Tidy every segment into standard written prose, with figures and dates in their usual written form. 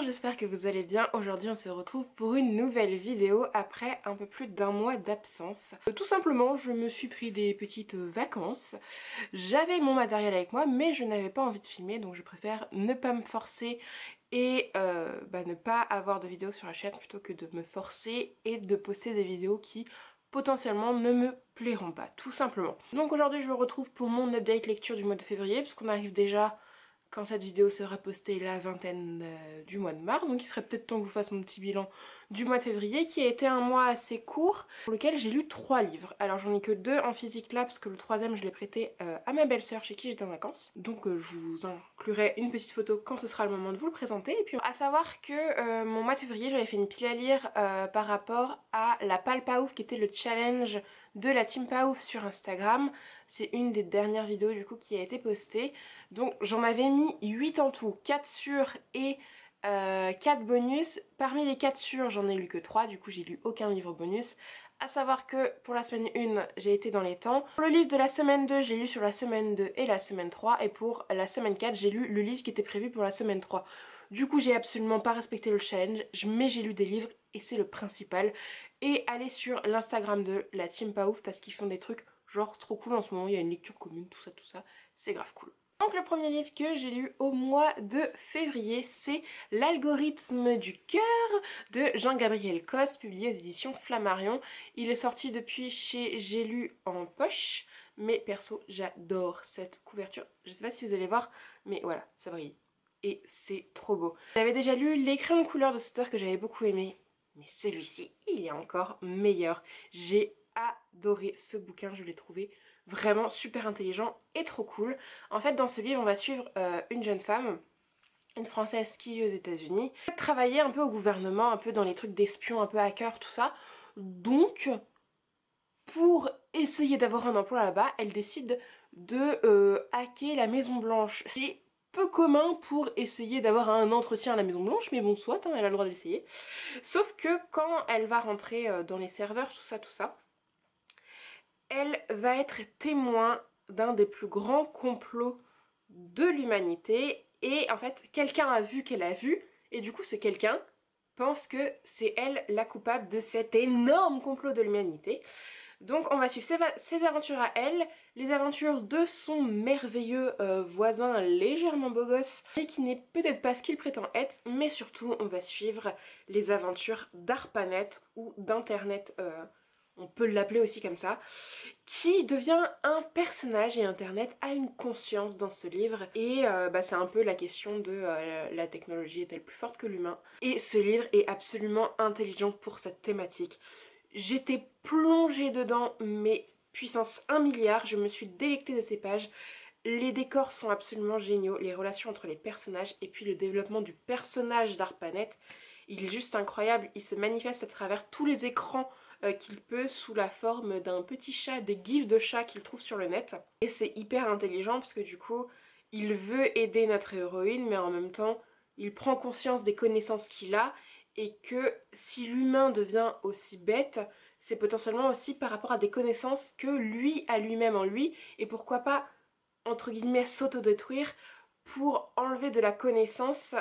j'espère que vous allez bien. Aujourd'hui on se retrouve pour une nouvelle vidéo après un peu plus d'un mois d'absence. Tout simplement je me suis pris des petites vacances. J'avais mon matériel avec moi mais je n'avais pas envie de filmer, donc je préfère ne pas me forcer et ne pas avoir de vidéos sur la chaîne plutôt que de me forcer et de poster des vidéos qui potentiellement ne me plairont pas, tout simplement. Donc aujourd'hui je vous retrouve pour mon update lecture du mois de février, puisqu'on arrive déjà, quand cette vidéo sera postée, la vingtaine du mois de mars. Donc il serait peut-être temps que je vous fasse mon petit bilan du mois de février, qui a été un mois assez court, pour lequel j'ai lu 3 livres. Alors j'en ai que 2 en physique là, parce que le troisième je l'ai prêté à ma belle-sœur chez qui j'étais en vacances. Donc je vous inclurai une petite photo quand ce sera le moment de vous le présenter. Et puis à savoir que mon mois de février, j'avais fait une pile à lire par rapport à la Pal Pas Ouf, qui était le challenge de la team Pas Ouf sur Instagram. C'est une des dernières vidéos du coup qui a été postée. Donc j'en avais mis 8 en tout, 4 sûrs et 4 bonus. Parmi les 4 sûrs, j'en ai lu que 3, du coup j'ai lu aucun livre bonus. À savoir que pour la semaine 1, j'ai été dans les temps. Pour le livre de la semaine 2, j'ai lu sur la semaine 2 et la semaine 3. Et pour la semaine 4, j'ai lu le livre qui était prévu pour la semaine 3. Du coup j'ai absolument pas respecté le challenge, mais j'ai lu des livres et c'est le principal. Et allez sur l'Instagram de la team Pas Ouf parce qu'ils font des trucs genre trop cool en ce moment. Il y a une lecture commune, tout ça, c'est grave cool. Donc le premier livre que j'ai lu au mois de février, c'est L'algorithme du cœur de Jean-Gabriel Cos, publié aux éditions Flammarion. Il est sorti depuis chez J'ai lu en poche, mais perso j'adore cette couverture. Je sais pas si vous allez voir, mais voilà, ça brille. Et c'est trop beau. J'avais déjà lu Les crayons de couleur de cet auteur que j'avais beaucoup aimé, mais celui-ci, il est encore meilleur. J'ai adoré ce bouquin, je l'ai trouvé vraiment super intelligent et trop cool. En fait, dans ce livre, on va suivre une jeune femme, une Française qui vit aux États-Unis, travailler un peu au gouvernement, un peu dans les trucs d'espion, un peu hacker, tout ça. Donc, pour essayer d'avoir un emploi là-bas, elle décide de hacker la Maison Blanche. C'est peu commun pour essayer d'avoir un entretien à la Maison Blanche, mais bon, soit, hein, elle a le droit d'essayer. Sauf que quand elle va rentrer dans les serveurs, tout ça, elle va être témoin d'un des plus grands complots de l'humanité. Et en fait, quelqu'un a vu qu'elle a vu, et du coup ce quelqu'un pense que c'est elle la coupable de cet énorme complot de l'humanité. Donc on va suivre ses aventures à elle, les aventures de son merveilleux voisin légèrement beau gosse, et qui n'est peut-être pas ce qu'il prétend être, mais surtout on va suivre les aventures d'ARPANET ou d'Internet, on peut l'appeler aussi comme ça, qui devient un personnage, et Internet a une conscience dans ce livre. Et c'est un peu la question de la technologie est-elle plus forte que l'humain. Et ce livre est absolument intelligent pour cette thématique. J'étais plongée dedans, mais puissance 1 milliard, je me suis délectée de ces pages. Les décors sont absolument géniaux, les relations entre les personnages et puis le développement du personnage d'Arpanet, il est juste incroyable. Il se manifeste à travers tous les écrans qu'il peut, sous la forme d'un petit chat, des gifs de chat qu'il trouve sur le net. Et c'est hyper intelligent parce que du coup, il veut aider notre héroïne, mais en même temps, il prend conscience des connaissances qu'il a, et que si l'humain devient aussi bête, c'est potentiellement aussi par rapport à des connaissances que lui a lui-même en lui, et pourquoi pas, entre guillemets, s'autodétruire pour enlever de la connaissance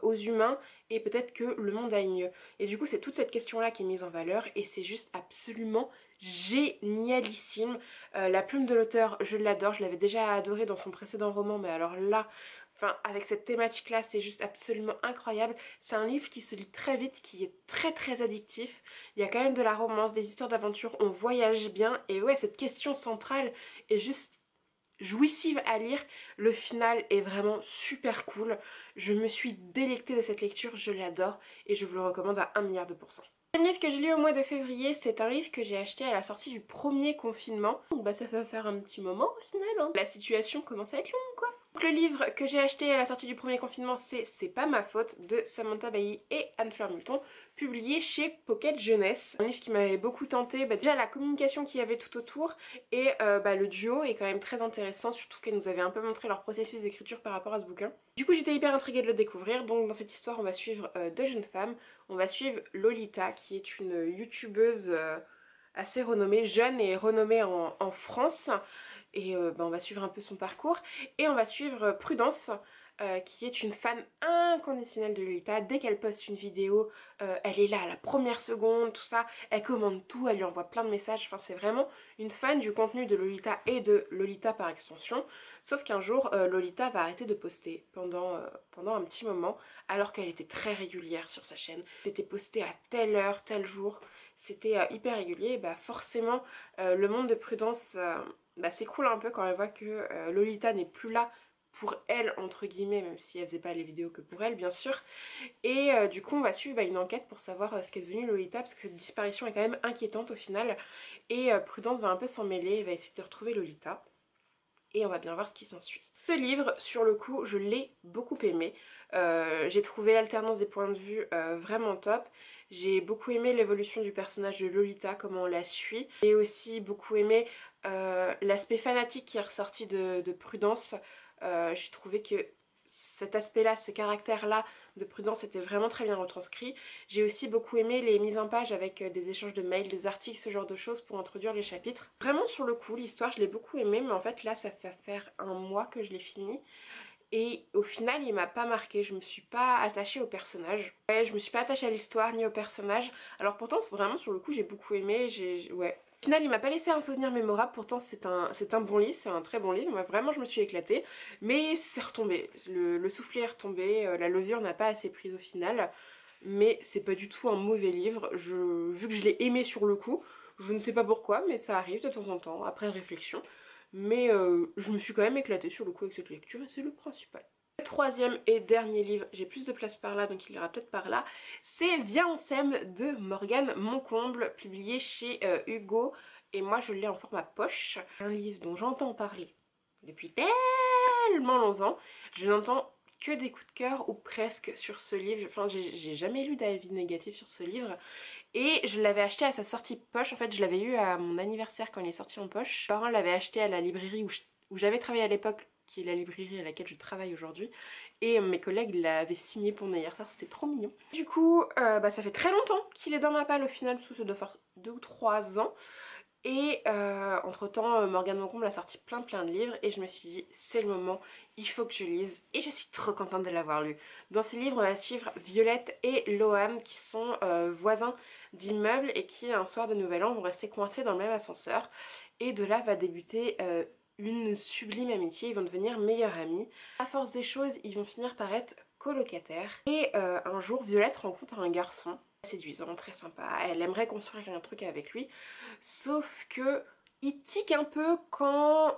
aux humains et peut-être que le monde aille mieux. Et du coup c'est toute cette question là qui est mise en valeur et c'est juste absolument génialissime. La plume de l'auteur, je l'adore, je l'avais déjà adoré dans son précédent roman, mais alors là, enfin avec cette thématique là, c'est juste absolument incroyable. C'est un livre qui se lit très vite, qui est très addictif. Il y a quand même de la romance, des histoires d'aventure, on voyage bien et ouais, cette question centrale est juste jouissive à lire. Le final est vraiment super cool. Je me suis délectée de cette lecture, je l'adore et je vous le recommande à 1 milliard de pourcents. Le livre que j'ai lu au mois de février, c'est un livre que j'ai acheté à la sortie du premier confinement. Donc ça va faire un petit moment au final, hein. La situation commence à être longue quoi. Donc le livre que j'ai acheté à la sortie du premier confinement, c'est pas ma faute de Samantha Bailly et Anne-Fleur Milton, publié chez Pocket Jeunesse. Un livre qui m'avait beaucoup tenté, déjà la communication qu'il y avait tout autour et le duo est quand même très intéressant, surtout qu'elles nous avaient un peu montré leur processus d'écriture par rapport à ce bouquin. Du coup j'étais hyper intriguée de le découvrir. Donc dans cette histoire on va suivre deux jeunes femmes. On va suivre Lolita qui est une youtubeuse assez renommée, jeune et renommée en France. Et on va suivre un peu son parcours. Et on va suivre Prudence qui est une fan inconditionnelle de Lolita. Dès qu'elle poste une vidéo, elle est là à la première seconde, tout ça, elle commande tout, elle lui envoie plein de messages, enfin c'est vraiment une fan du contenu de Lolita et de Lolita par extension. Sauf qu'un jour, Lolita va arrêter de poster pendant un petit moment, alors qu'elle était très régulière sur sa chaîne. C'était posté à telle heure, tel jour, c'était hyper régulier, et bah forcément le monde de Prudence s'écroule un peu quand elle voit que Lolita n'est plus là pour elle entre guillemets, même si elle faisait pas les vidéos que pour elle bien sûr. Et du coup on va suivre une enquête pour savoir ce qu'est devenu Lolita, parce que cette disparition est quand même inquiétante au final. Et Prudence va un peu s'en mêler et va essayer de retrouver Lolita. Et on va bien voir ce qui s'ensuit. Ce livre, sur le coup, je l'ai beaucoup aimé. J'ai trouvé l'alternance des points de vue vraiment top. J'ai beaucoup aimé l'évolution du personnage de Lolita, comment on la suit. J'ai aussi beaucoup aimé l'aspect fanatique qui est ressorti de Prudence. J'ai trouvé que cet aspect-là, ce caractère-là de Prudence était vraiment très bien retranscrit. J'ai aussi beaucoup aimé les mises en page avec des échanges de mails, des articles, ce genre de choses pour introduire les chapitres. Vraiment sur le coup, l'histoire je l'ai beaucoup aimée, mais en fait là ça fait faire un mois que je l'ai fini. Et au final il m'a pas marqué, je me suis pas attachée au personnage. Ouais, je me suis pas attachée à l'histoire ni au personnage. Alors pourtant vraiment sur le coup j'ai beaucoup aimé, ouais. Au final il m'a pas laissé un souvenir mémorable, pourtant c'est un bon livre, c'est un très bon livre. Moi vraiment je me suis éclatée, mais c'est retombé, le soufflet est retombé, la levure n'a pas assez prise au final. Mais c'est pas du tout un mauvais livre, vu que je l'ai aimé sur le coup, je ne sais pas pourquoi, mais ça arrive de temps en temps, après réflexion. Mais je me suis quand même éclatée sur le coup avec cette lecture et c'est le principal. Le troisième et dernier livre, j'ai plus de place par là donc il ira peut-être par là, c'est Viens on s'aime de Morgane Moncomble, publié chez Hugo, et moi je l'ai en format poche. Un livre dont j'entends parler depuis tellement longtemps, je n'entends que des coups de cœur ou presque sur ce livre. Enfin j'ai jamais lu d'avis négatif sur ce livre. Et je l'avais acheté à sa sortie poche, en fait je l'avais eu à mon anniversaire quand il est sorti en poche. Mes parents l'avaient acheté à la librairie où j'avais travaillé à l'époque, qui est la librairie à laquelle je travaille aujourd'hui. Et mes collègues l'avaient signé pour mon anniversaire, c'était trop mignon. Du coup, ça fait très longtemps qu'il est dans ma palle au final, parce que ça doit faire 2 ou 3 ans. Et entre temps Morgane Moncomble a sorti plein de livres et je me suis dit c'est le moment, il faut que je lise, et je suis trop contente de l'avoir lu. Dans ce livre on va suivre Violette et Lohan qui sont voisins d'immeubles et qui un soir de nouvel an vont rester coincés dans le même ascenseur, et de là va débuter une sublime amitié, ils vont devenir meilleurs amis. À force des choses ils vont finir par être colocataires, et un jour Violette rencontre un garçon séduisant, très sympa, elle aimerait construire un truc avec lui, sauf que il tique un peu quand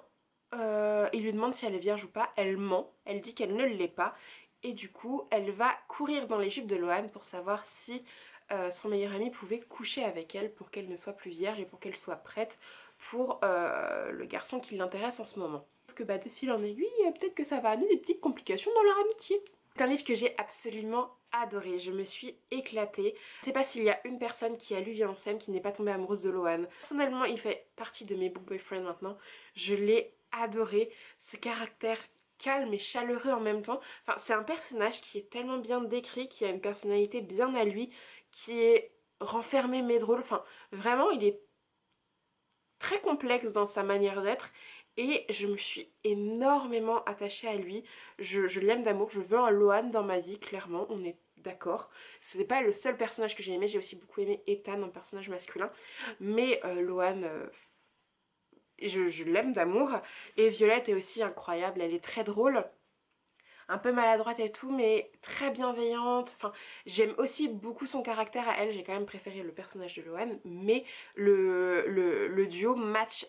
il lui demande si elle est vierge ou pas. Elle ment, elle dit qu'elle ne l'est pas, et du coup elle va courir dans les jupes de Lohan pour savoir si son meilleur ami pouvait coucher avec elle pour qu'elle ne soit plus vierge et pour qu'elle soit prête pour le garçon qui l'intéresse en ce moment. Parce que de fil en aiguille, peut-être que ça va amener des petites complications dans leur amitié. C'est un livre que j'ai absolument adoré, je me suis éclatée. Je sais pas s'il y a une personne qui a lu Viens on s'aime qui n'est pas tombée amoureuse de Lohan. Personnellement il fait partie de mes book boyfriends maintenant, je l'ai adoré, ce caractère calme et chaleureux en même temps. Enfin c'est un personnage qui est tellement bien décrit, qui a une personnalité bien à lui, qui est renfermé mais drôle, enfin vraiment il est très complexe dans sa manière d'être. Et je me suis énormément attachée à lui, je l'aime d'amour, je veux un Lohan dans ma vie, clairement, on est d'accord. Ce n'est pas le seul personnage que j'ai aimé, j'ai aussi beaucoup aimé Ethan, un personnage masculin, mais Lohan, je l'aime d'amour. Et Violette est aussi incroyable, elle est très drôle, un peu maladroite et tout, mais très bienveillante. Enfin, j'aime aussi beaucoup son caractère à elle, j'ai quand même préféré le personnage de Lohan, mais le duo match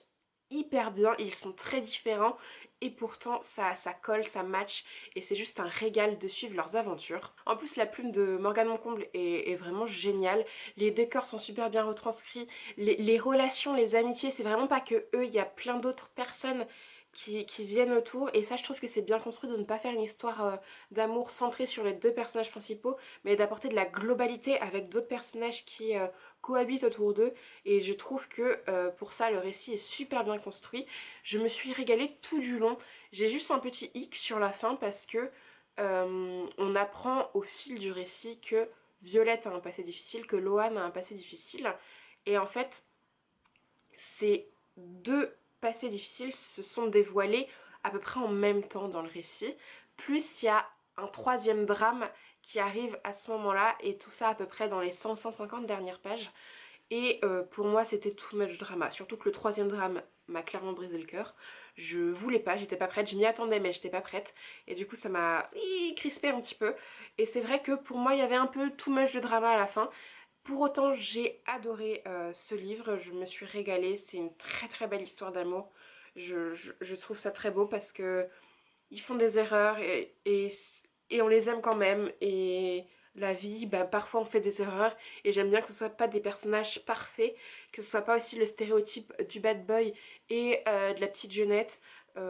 hyper bien, ils sont très différents et pourtant ça colle, ça match, et c'est juste un régal de suivre leurs aventures. En plus la plume de Morgane Moncomble est vraiment géniale, les décors sont super bien retranscrits, les relations, les amitiés, c'est vraiment pas que eux, il y a plein d'autres personnes qui viennent autour, et ça je trouve que c'est bien construit de ne pas faire une histoire d'amour centrée sur les deux personnages principaux, mais d'apporter de la globalité avec d'autres personnages qui cohabitent autour d'eux, et je trouve que pour ça le récit est super bien construit. Je me suis régalée tout du long, j'ai juste un petit hic sur la fin parce que on apprend au fil du récit que Violette a un passé difficile, que Lohan a un passé difficile, et en fait ces deux passés difficiles se sont dévoilés à peu près en même temps dans le récit. Plus il y a un troisième drame qui arrive à ce moment-là et tout ça à peu près dans les 100-150 dernières pages. Et pour moi c'était too much drama, surtout que le troisième drame m'a clairement brisé le cœur. Je voulais pas, j'étais pas prête, je m'y attendais mais j'étais pas prête. Et du coup ça m'a crispé un petit peu. Et c'est vrai que pour moi il y avait un peu too much de drama à la fin. Pour autant j'ai adoré ce livre, je me suis régalée, c'est une très très belle histoire d'amour. Je trouve ça très beau parce que ils font des erreurs et on les aime quand même. Et la vie, bah, parfois on fait des erreurs et j'aime bien que ce soit pas des personnages parfaits, que ce soit pas aussi le stéréotype du bad boy et de la petite jeunette.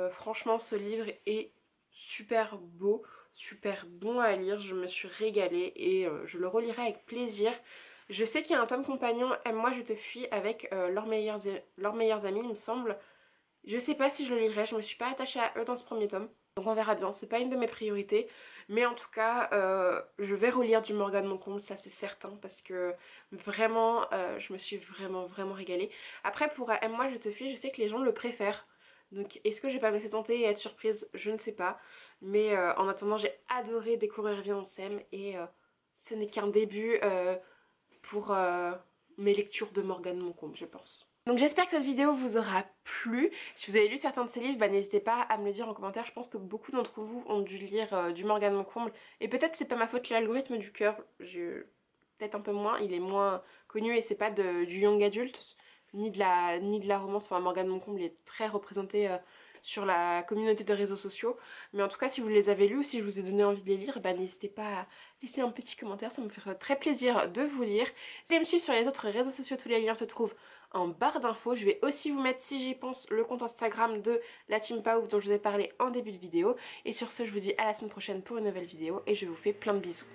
Franchement ce livre est super beau, super bon à lire, je me suis régalée et je le relirai avec plaisir. Je sais qu'il y a un tome compagnon, Aime-moi je te fuis, avec leurs meilleurs amis il me semble. Je sais pas si je le lirai, je me suis pas attachée à eux dans ce premier tome. Donc on verra bien, c'est pas une de mes priorités. Mais en tout cas, je vais relire du Morgane Moncomble, ça c'est certain. Parce que vraiment, je me suis vraiment régalée. Après pour Aime-moi je te fuis, je sais que les gens le préfèrent. Donc est-ce que je vais pas me laisser tenter et être surprise? Je ne sais pas. Mais en attendant, j'ai adoré découvrir Viens on s'aime. Et ce n'est qu'un début pour mes lectures de Morgane Moncomble, je pense. Donc j'espère que cette vidéo vous aura plu. Si vous avez lu certains de ces livres, bah, n'hésitez pas à me le dire en commentaire. Je pense que beaucoup d'entre vous ont dû lire du Morgane Moncomble. Et peut-être c'est pas ma faute, l'algorithme du cœur, peut-être un peu moins, il est moins connu et c'est pas du young adult, ni de la romance. Enfin Morgane Moncomble est très représenté sur la communauté de réseaux sociaux. Mais en tout cas si vous les avez lus ou si je vous ai donné envie de les lire, bah, n'hésitez pas à laisser un petit commentaire, ça me ferait très plaisir de vous lire. Si vous voulez me suivre sur les autres réseaux sociaux, tous les liens se trouvent en barre d'infos. Je vais aussi vous mettre, si j'y pense, le compte Instagram de la Team Paouf dont je vous ai parlé en début de vidéo. Et sur ce, je vous dis à la semaine prochaine pour une nouvelle vidéo et je vous fais plein de bisous.